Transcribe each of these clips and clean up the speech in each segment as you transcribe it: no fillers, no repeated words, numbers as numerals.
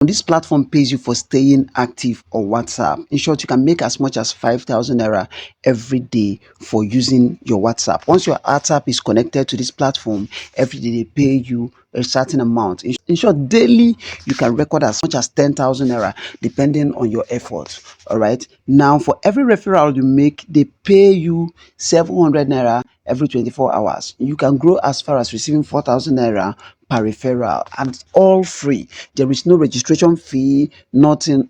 This platform pays you for staying active on WhatsApp. In short, you can make as much as 5,000 naira every day for using your WhatsApp. Once your WhatsApp is connected to this platform, every day they pay you a certain amount. In short, daily you can record as much as 10,000 naira depending on your effort. All right. Now, for every referral you make, they pay you 700 naira every 24 hours. You can grow as far as receiving 4,000 naira per referral, and all free. There is no registration fee, nothing.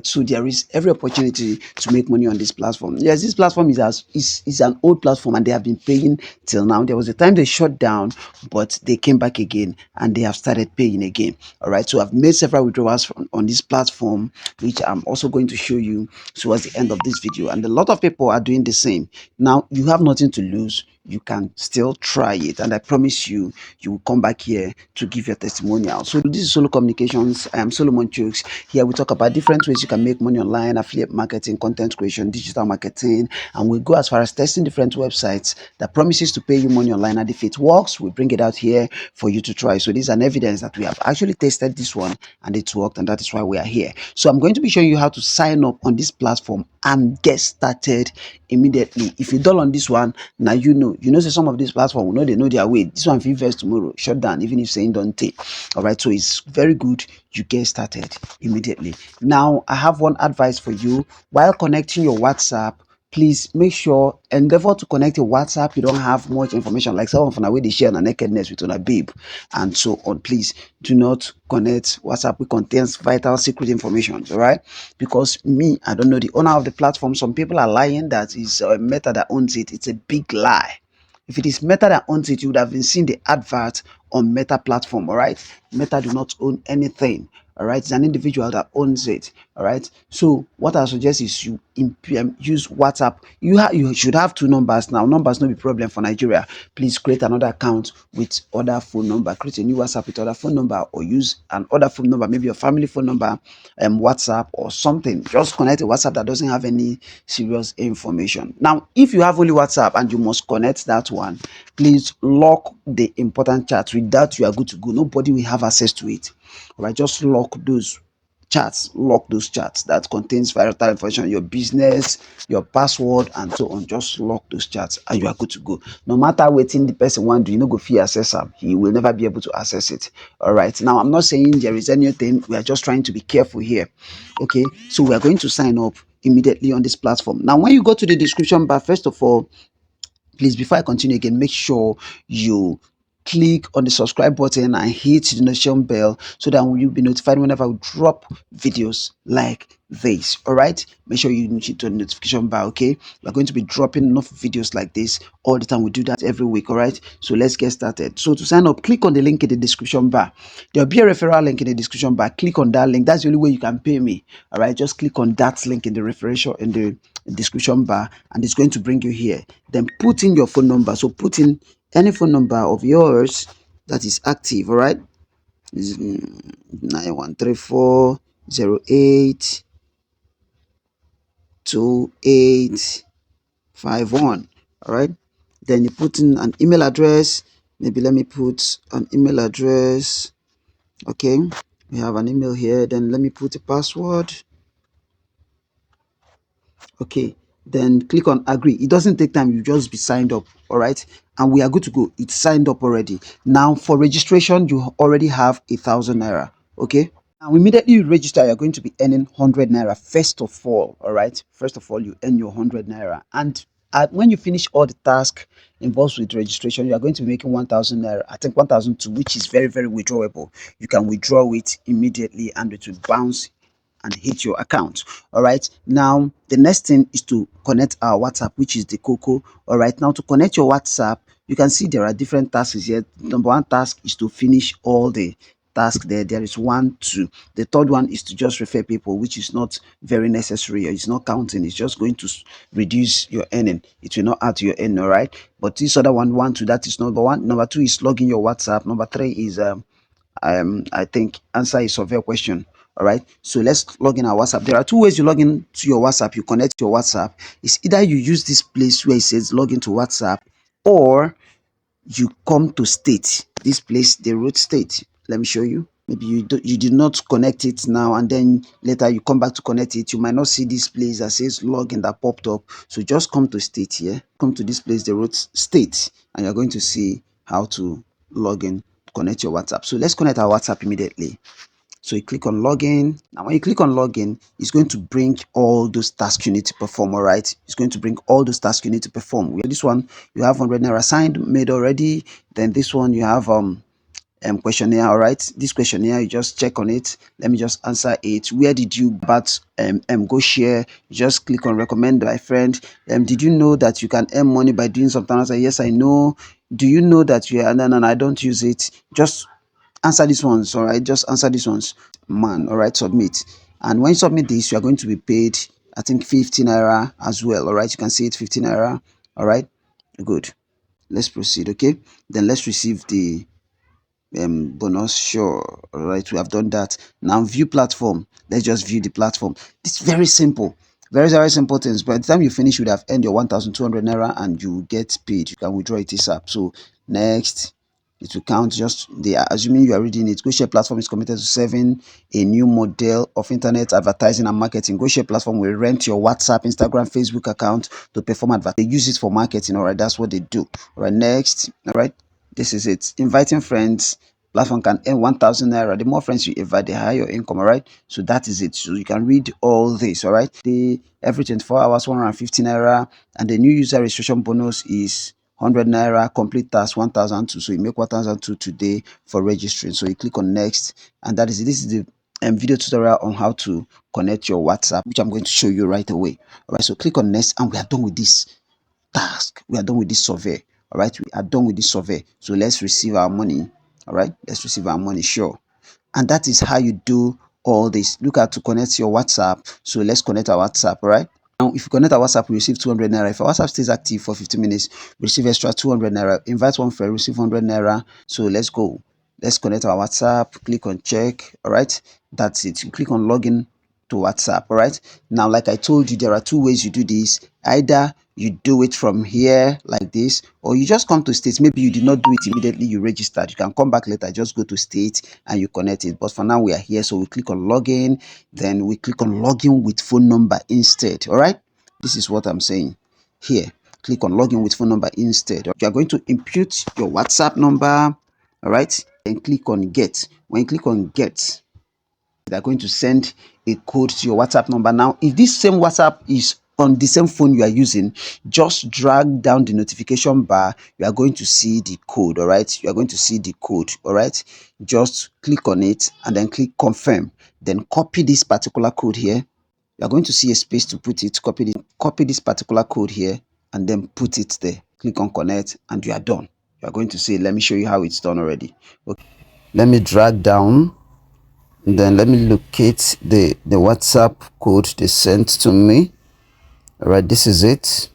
So there is every opportunity to make money on this platform. Yes, this platform is an old platform and they have been paying till now. There was a time they shut down, but they came back again and they have started paying again. All right, so I've made several withdrawals on this platform, which I'm also going to show you towards the end of this video, and a lot of people are doing the same. Now you have nothing to lose. You can still try it, and I promise you, you will come back here to give your testimonial. So this is Solo Communications. I am Solomon Chooks. Here we talk about different ways you can make money online: affiliate marketing, content creation, digital marketing, and we go as far as testing different websites that promises to pay you money online. And if it works, we bring it out here for you to try. So this is an evidence that we have actually tested this one and it worked, and that is why we are here. So I'm going to be showing you how to sign up on this platform and get started immediately. If you dull on this one, now say some of these platforms, they know their way. This one fit first tomorrow shut down, even if saying don't take. All right, so it's very good you get started immediately. Now I have one advice for you. While connecting your WhatsApp, please make sure, endeavor to connect your WhatsApp. You don't have much information, like some of them way they share a nakedness with a babe and so on. Please do not connect WhatsApp. It contains vital secret information. All right, because me, I don't know the owner of the platform. Some people are lying that is Meta that owns it. It's a big lie. If it is Meta that owns it, you would have been seeing the advert on Meta platform. All right, Meta do not own anything. All right, it's an individual that owns it. All right, so what I suggest is you use WhatsApp. You should have two numbers now. Numbers no be problem for Nigeria. Please create another account with other phone number. Create a new WhatsApp with other phone number, or use an other phone number, maybe your family phone number, WhatsApp or something. Just connect a WhatsApp that doesn't have any serious information. Now, if you have only WhatsApp and you must connect that one, please lock the important chats. With that, you are good to go. Nobody will have access to it. All right, just lock those chats, lock those chats that contains vital information, your business, your password, and so on. Just lock those chats and you are good to go. No matter what the person want do, you know, go free access them, he will never be able to access it. All right, now I'm not saying there is anything, we are just trying to be careful here. Okay, so we are going to sign up immediately on this platform. Now when you go to the description bar, first of all, please, before I continue again, make sure you click on the subscribe button and hit the notification bell so that you'll be notified whenever we drop videos like this. All right, make sure you hit the notification bell. Okay, we're going to be dropping enough videos like this all the time. We do that every week. All right, so let's get started. So to sign up, click on the link in the description bar. There'll be a referral link in the description bar. Click on that link. That's the only way you can pay me. All right, just click on that link in the referral in the description bar and it's going to bring you here. Then put in your phone number. So put in any phone number of yours that is active. All right, 9134082851. All right, then you put in an email address. Maybe let me put an email address. Okay, we have an email here. Then let me put a password. Okay, then click on agree. It doesn't take time, you just be signed up. All right, and we are good to go. It's signed up already. Now for registration, you already have 1,000 naira. Okay, now immediately you register, you're going to be earning 100 naira first of all. All right, first of all you earn your 100 naira, and when you finish all the tasks involved with registration, you are going to be making 1,000 naira. I think 1,002, which is very, very withdrawable. You can withdraw it immediately and it will bounce and hit your account. All right, now the next thing is to connect our WhatsApp, which is the cocoa. All right, now to connect your WhatsApp, you can see there are different tasks here. Number one task is to finish all the tasks there is 1 2. The third one is to just refer people, which is not very necessary, or it's not counting, it's just going to reduce your earning, it will not add to your earning. All right, but this other one 1 2, that is number one. Number two is logging your WhatsApp. Number three is I think answer a survey question. All right, so let's log in our WhatsApp. There are two ways you log in to your WhatsApp. You connect your WhatsApp. It's either you use this place where it says log into WhatsApp, or you come to state. This place they wrote state. Let me show you. maybe you did not connect it now, and then later you come back to connect it, you might not see this place that says login that popped up. So just come to state here, come to this place they wrote state, and you're going to see how to log in, connect your WhatsApp. So let's connect our WhatsApp immediately. So you click on login. Now when you click on login, it's going to bring all those tasks you need to perform. All right, it's going to bring all those tasks you need to perform. With this one, you have 100 naira signed made already. Then this one you have questionnaire. All right, this questionnaire, you just check on it. Let me just answer it. Where did you but GoShare? Just click on recommend by friend. Did you know that you can earn money by doing something? I say yes, I know. Do you know that you are? No, I don't use it. Just answer these ones. All right, just answer these ones, man. All right, submit. And when you submit this, you are going to be paid, I think, 15 naira as well. All right, you can see it, 15 naira. All right, good. Let's proceed. Okay, then let's receive the bonus. Sure. All right, we have done that. Now view platform. Let's just view the platform. It's very simple, very simple things. By the time you finish, you would have earned your 1,200 naira and you get paid. You can withdraw it ASAP. So next, it will count. Just they are assuming you are reading it. GoShare platform is committed to serving a new model of internet advertising and marketing. GoShare platform will rent your WhatsApp, Instagram, Facebook account to perform advertising. They use it for marketing. All right, that's what they do. All right, next. All right, this is it. Inviting friends. Platform can earn 1,000 naira. The more friends you invite, the higher your income. All right, so that is it. So you can read all this. All right, the every 24 hours 150 naira, and the new user registration bonus is 100 naira. Complete task 1,002. So you make 1,002 today for registering. So you click on next, and that is it. This is the video tutorial on how to connect your WhatsApp, which I'm going to show you right away. All right, so click on next, and we are done with this task. We are done with this survey. All right, we are done with this survey. So let's receive our money. All right, let's receive our money. Sure. And that is how you do all this. Look at to connect your WhatsApp. So let's connect our WhatsApp. All right, now if you connect our WhatsApp, we receive 200 naira. If our WhatsApp stays active for 15 minutes, we receive extra 200 naira. Invite one friend, receive 100 naira. So let's go. Let's connect our WhatsApp. Click on check. All right, that's it. You click on login to WhatsApp. All right, now like I told you, there are two ways you do this. Either you do it from here like this, or you just come to state. Maybe you did not do it immediately you registered. You can come back later, just go to state and you connect it. But for now we are here, so we click on login, then we click on login with phone number instead. All right, this is what I'm saying here. Click on login with phone number instead. You are going to impute your WhatsApp number. All right, and click on get. When you click on get, they're going to send a code to your WhatsApp number. Now, if this same WhatsApp is on the same phone you are using, just drag down the notification bar. You are going to see the code. All right, you are going to see the code. All right, just click on it and then click confirm. Then copy this particular code here. You are going to see a space to put it. Copy this particular code here and then put it there. Click on connect and you are done. You are going to say, let me show you how it's done already. Okay, let me drag down. Then let me locate the WhatsApp code they sent to me. All right, this is it.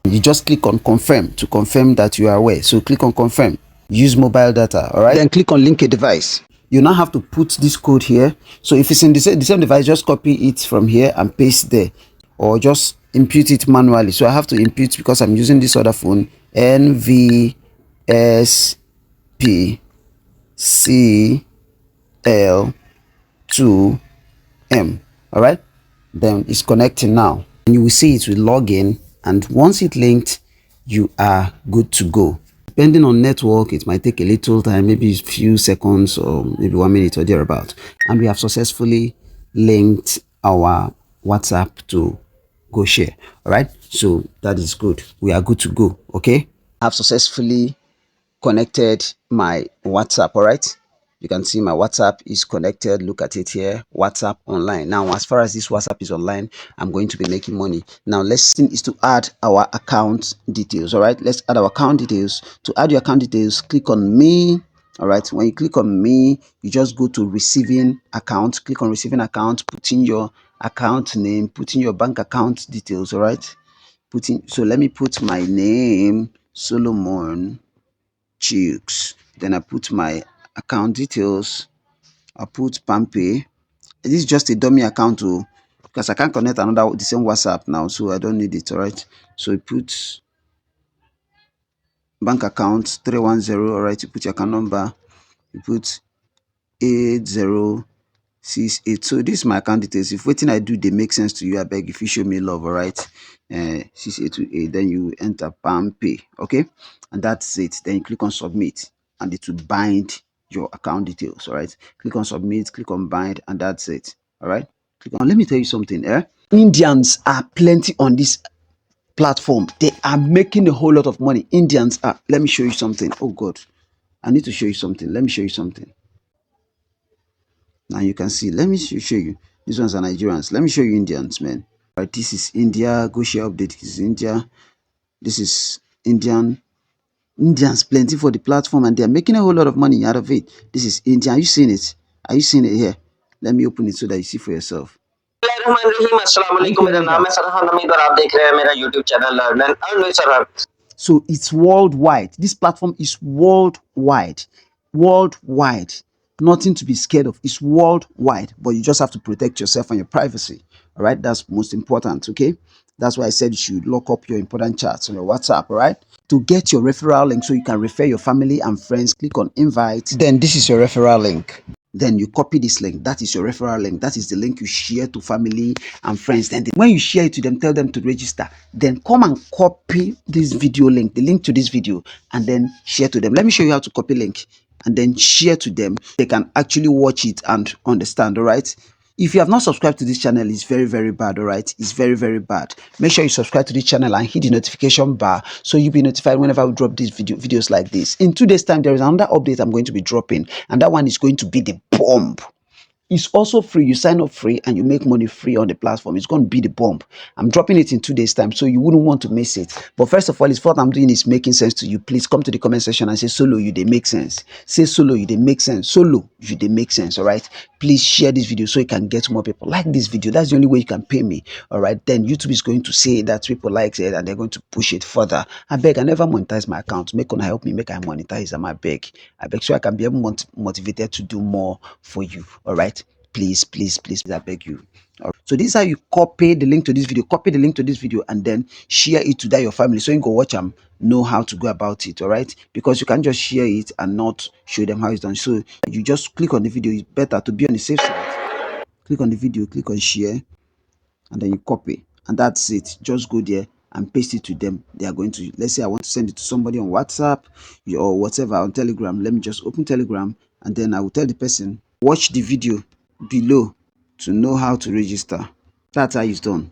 You just click on confirm to confirm that you are aware. So click on confirm. Use mobile data. All right, then click on link a device. You now have to put this code here. So if it's in the same device, just copy it from here and paste there, or just impute it manually. So I have to impute because I'm using this other phone. NVSPCL2M. All right, then it's connecting now, and you will see it will log in, and once it linked, you are good to go. Depending on network, it might take a little time, maybe a few seconds or maybe 1 minute or thereabout, and we have successfully linked our WhatsApp to GoShare. All right, so that is good. We are good to go. Okay, I've successfully connected my WhatsApp. All right, you can see my WhatsApp is connected. Look at it here, WhatsApp online. Now as far as this WhatsApp is online, I'm going to be making money. Now let's see is to add our account details. All right, let's add our account details. To add your account details, click on me. All right, when you click on me, you just go to receiving account. Click on receiving account, put in your account name, put in your bank account details. All right, so let me put my name, Solomon Chooks. Then I put my account details. I put Pampay. This is just a dummy account too, because I can't connect another the same WhatsApp now, so I don't need it. All right, so you put bank account 310. All right, you put your account number. you put 8068. So this is my account details. If wetin I do they make sense to you, I beg if you show me love, all right. 6828, then you enter palm pay, okay, and that's it. Then you click on submit and it will bind your account details, all right. Click on submit, click on bind, and that's it, all right. Click on. Let me tell you something, Indians are plenty on this platform. They are making a whole lot of money. Indians are. Let me show you something. Oh God, I need to show you something. Let me show you something. Now you can see. Let me show you. These ones are Nigerians. Let me show you Indians, man. Right, this is India. GoShare update. This is India. This is Indian. Indians plenty for the platform, and they are making a whole lot of money out of it. This is India. Are you seeing it? Are you seeing it here? Let me open it so that you see for yourself. So it's worldwide. This platform is worldwide. Worldwide. Nothing to be scared of. It's worldwide. But you just have to protect yourself and your privacy. All right. That's most important. Okay. That's why I said you should lock up your important chats on your WhatsApp. All right. To get your referral link so you can refer your family and friends, click on invite. Then this is your referral link. Then you copy this link. That is your referral link. That is the link you share to family and friends. Then when you share it to them, tell them to register. Then come and copy this video link, the link to this video, and then share to them. Let me show you how to copy link and then share to them. They can actually watch it and understand. All right. If you have not subscribed to this channel, it's very, very bad. All right. It's very, very bad. Make sure you subscribe to this channel and hit the notification bar so you'll be notified whenever we drop these videos like this. In 2 days time, there is another update I'm going to be dropping, and that one is going to be the bomb. It's also free. You sign up free and you make money free on the platform. It's going to be the bomb. I'm dropping it in 2 days time, so you wouldn't want to miss it. But first of all, it's what I'm doing is making sense to you. Please come to the comment section and say, Solo, you they make sense. Say, Solo, you they make sense. Solo, you they make sense. All right. Please share this video so you can get more people. Like this video. That's the only way you can pay me. All right. Then YouTube is going to say that people like it and they're going to push it further. I beg, I never monetize my account. Make on help me make I monetize them. I beg so I can be able motivated to do more for you. All right. Please, please, please, I beg you. All right. So this is how you copy the link to this video. Copy the link to this video and then share it to that your family so you can go watch them, know how to go about it. All right, because you can't just share it and not show them how it's done. So you just click on the video. It's better to be on the safe side. Click on the video, click on share, and then you copy, and that's it. Just go there and paste it to them. They are going to, let's say I want to send it to somebody on WhatsApp or whatever, on Telegram. Let me just open Telegram and then I will tell the person, watch the video below to know how to register. That's how it's done.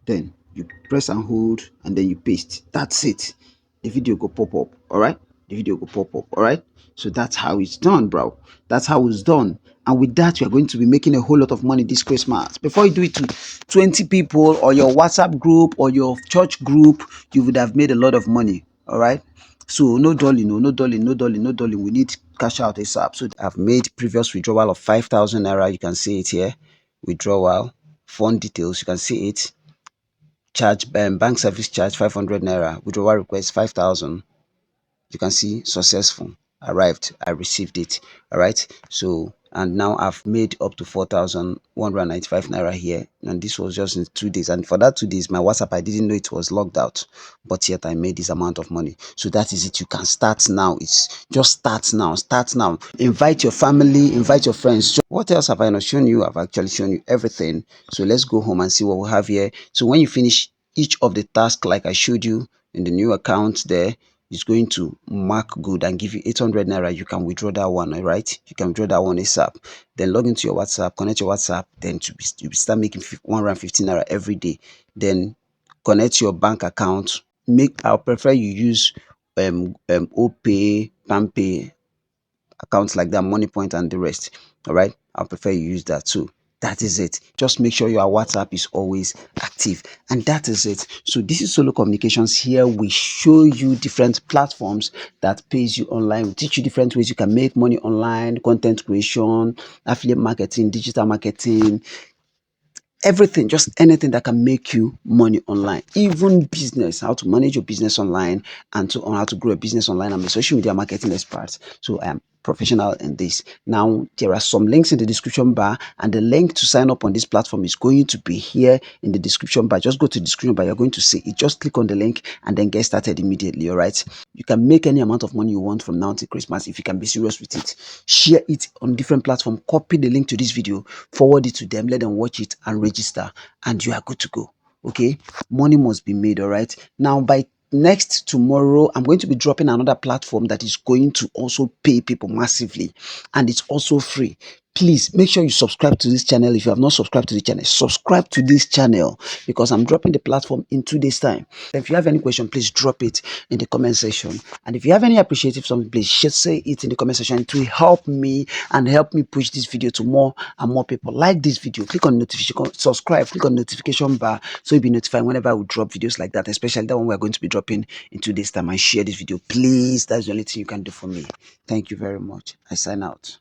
Then you press and hold and then you paste. That's it. The video go pop up. All right, the video go pop up. All right, so that's how it's done, bro. That's how it's done. And with that, you are going to be making a whole lot of money this Christmas. Before you do it to 20 people or your WhatsApp group or your church group, you would have made a lot of money. All right. So no dolly, no dolly, no dolly, no dolly. We need cash out ASAP. So I've made previous withdrawal of 5,000 naira. You can see it here. Withdrawal, fund details. You can see it. Charge bank service charge 500 naira. Withdrawal request 5,000. You can see successful. Arrived. I received it. All right. So and now I've made up to 4,195 naira here, and this was just in 2 days. And for that 2 days, my WhatsApp, I didn't know it was logged out, but yet I made this amount of money. So that is it. You can start now. It's just start now. Start now. Invite your family, invite your friends. What else have I not shown you? I've actually shown you everything. So let's go home and see what we have here. So when you finish each of the tasks like I showed you in the new account there, is going to mark good and give you 800 naira. You can withdraw that one. All right, you can withdraw that one ASAP. Then log into your WhatsApp, connect your WhatsApp, then you start making 115 naira every day. Then connect your bank account. I'll prefer you use OPay, PamPay accounts like that, Money Point and the rest. All right, I'll prefer you use that too. That is it. Just make sure your WhatsApp is always active, and that is it. So this is Solo Communications. Here we show you different platforms that pays you online. We teach you different ways you can make money online: content creation, affiliate marketing, digital marketing, everything, just anything that can make you money online, even business, how to manage your business online, and so on, how to grow a business online. I'm a social media marketing expert, so I am professional in this. Now, there are some links in the description bar, and the link to sign up on this platform is going to be here in the description bar. Just go to the description bar, you're going to see it. Just click on the link and then get started immediately. All right, you can make any amount of money you want from now till Christmas if you can be serious with it. Share it on different platforms, copy the link to this video, forward it to them, let them watch it and register, and you are good to go. Okay, money must be made. All right, now by next tomorrow I'm going to be dropping another platform that is going to also pay people massively, and it's also free. Please make sure you subscribe to this channel. If you have not subscribed to the channel, subscribe to this channel, because I'm dropping the platform in 2 days time. If you have any question, please drop it in the comment section, and if you have any appreciative something, please say it in the comment section. It will help me and help me push this video to more and more people. Like this video, click on notification, subscribe, click on notification bar so you'll be notified whenever I will drop videos like that, especially that one we're going to be dropping in 2 days time. And share this video, please. That's the only thing you can do for me. Thank you very much. I sign out.